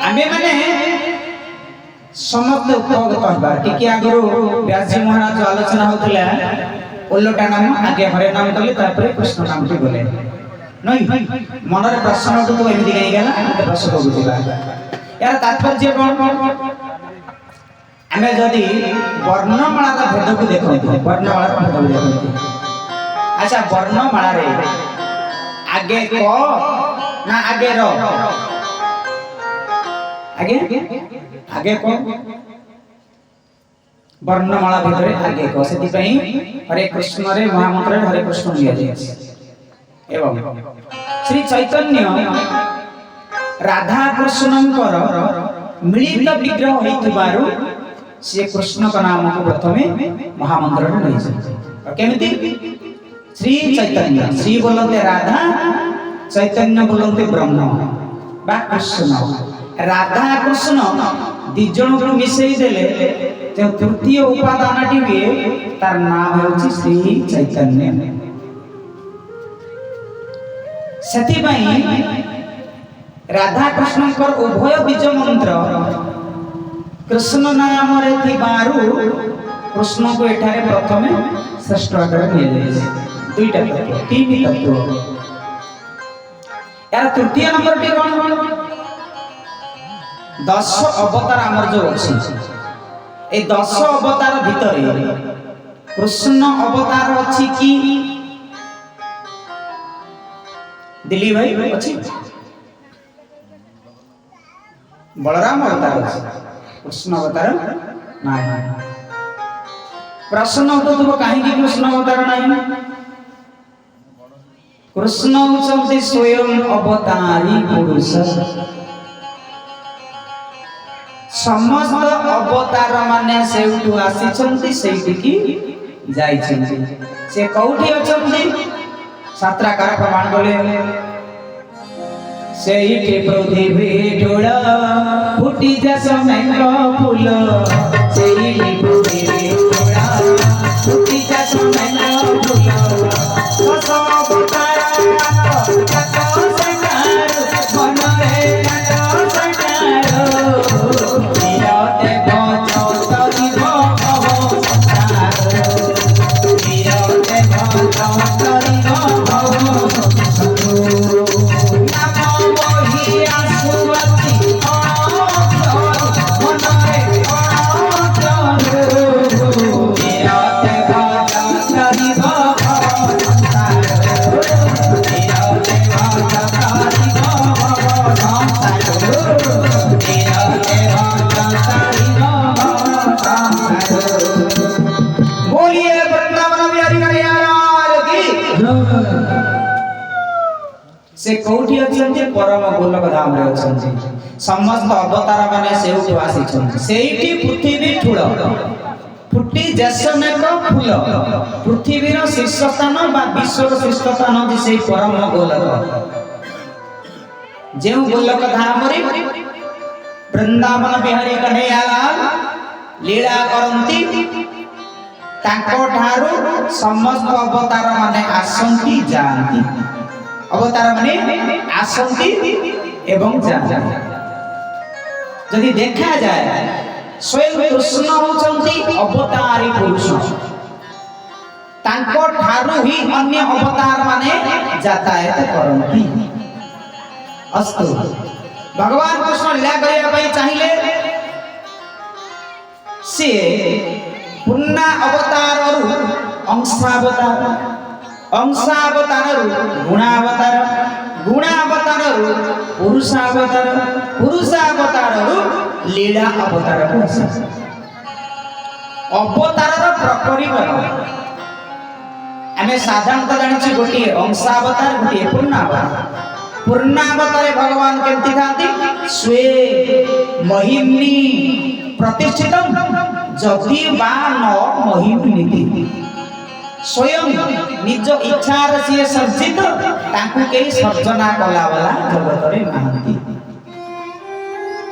आमे माने समस्त उपभोग कहबा टिके आगरो व्यासजी महाराज आलोचना होतला ओल्लोटा नाम आगे हरे नाम कले तापर कृष्ण नाम टी बोले नहीं मनर प्रश्न तो एमिति गई गेला मते प्रश्न बुझिबा यार तात्पर्य कोन आमे जदी वर्णमाला रा भेद को देखो वर्णमाला रा भेद को देखो अच्छा वर्णमाला रे आगे क ना आगे र आगे आगे को वर्णमाला भितरे आगे को सेति पई हरे कृष्ण रे महामंत्र हरे कृष्ण लिया जाय एवं श्री चैतन्य राधा कृष्णंकर मिलित विग्रह होइतबारु से कृष्ण का नाम को प्रथमे महामंत्र रे नै छै केमिति श्री चैतन्य श्री बोलते राधा चैतन्य बोलते ब्रह्म बा कृष्ण राधा कृष्ण दिजन को मिसई देले ते तृतीय उपादानटी भी तार नाम होछि श्री चैतन्य सेति पई राधा कृष्ण कर उभय बीज मंत्र कृष्ण नाम रे थिबारु कृष्ण को एठारे प्रथमे श्रेष्ठ आकार दिया जाय दुईटा तत्व तीन तत्व यार तृतीय नंबर टी कोन 10 अवतार आमर जो अछि ए 10 अवतार भितरे कृष्ण अवतार अछि कि दिल्ली भाई अछि बलराम अवतार अछि कृष्ण अवतार नाही प्रश्न उठुथबो काहे कि कृष्ण अवतार नाही कृष्ण होचंती स्वयं अवतारी पुरुष समस्त अवतार माने सेउटु आसीचंती सेइति की जाइछंती से कौठी अछंती शास्त्रकार प्रमाण बोले सेइति पृथ्वी ढोळ फुटी जस मैंग फूल सेइति पृथ्वी ढोळ फुटी जस मैंग फूल सस अवतार से कौठी अछंती परम गोलक धाम रे अछंती समस्त अवतार माने सेउटु आसीछंती सेइठी पृथ्वी ठुळ फुटी जसमेक फूल पृथ्वी रो शीर्ष स्थान बा विश्व रो शीर्ष स्थान जे सेई परम गोलक जेउ गोलक धाम रे वृंदावन बिहारी कन्हैयालाल लीला करंती ताको ठारू समस्त अवतार माने आसंती जानती अवतार माने आसंती एवं जाती जदि देखा जाए स्वयं कृष्ण होचंती अवतारी पुरुष तांको ठारू ही अन्य अवतार माने जातायत करंती अस्तु भगवान कृष्ण लीला करिया पई चाहिले से पूर्ण अवतार अंशावतार गुणावतार पुरुषावतार लीला अवतार अवतार प्रकरीकरण आमे साधारणतः जानिछि गोटे अंशावतार गोटे पूर्णावतार भगवान केमति थांती स्वे महिम्नि प्रतिष्ठितम जदि बा न महिम्निति स्वयं निज इच्छार से सर्जित ताकू के सर्जना कला वाला जगत रे नाहंती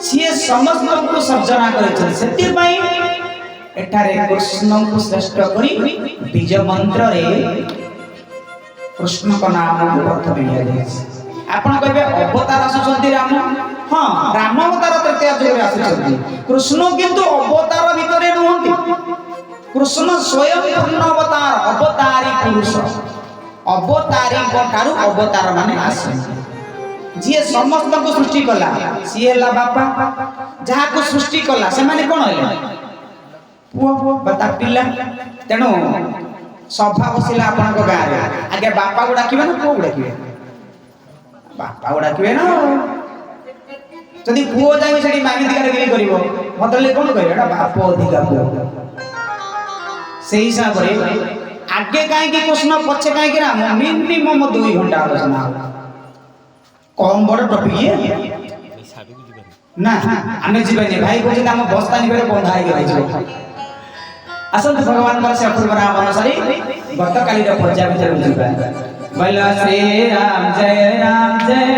सिए समस्त को सर्जना करिछन सेति पई एठारे कृष्ण को श्रेष्ठ करी बीज मंत्र रे कृष्ण को नाम को प्रथम लिया जाए आपण कहबे अवतार आसुचंती राम हां राम अवतार तृतीय युग आसुचंती कृष्ण किंतु अवतार भितरे नहंती कृष्ण स्वयं पूर्ण अवतार अवतारी पुरुष अवतारी ठारू अवतार माने आसे जे समस्त को सृष्टि कला सी हला बापा जहा को सृष्टि कला से माने कोन हले पुओ बता पिला तेनो सभा बसिला आपन को गारे आगे बापा को डाकिबे ना पुओ को डाकिबे बापा को डाकिबे ना जदि पुओ जाई सेठी मागी दिगारे गिरी करिवो मतले कोन कहबे एटा बाप अधिका पुओ सेही हिसाब रे आगे काहे कि कृष्ण पछे काहे कि राम मिनिमम 2 घंटा आलोचना कम बड़ टॉपिक ना आमे जीवनी भाई को हम बस्तानी बेरे बंधा ही रही असंत भगवान का से अपूर्व नाम अनुसारी गत काली रे पर्जा भीतर जीवा बोलो श्री राम जय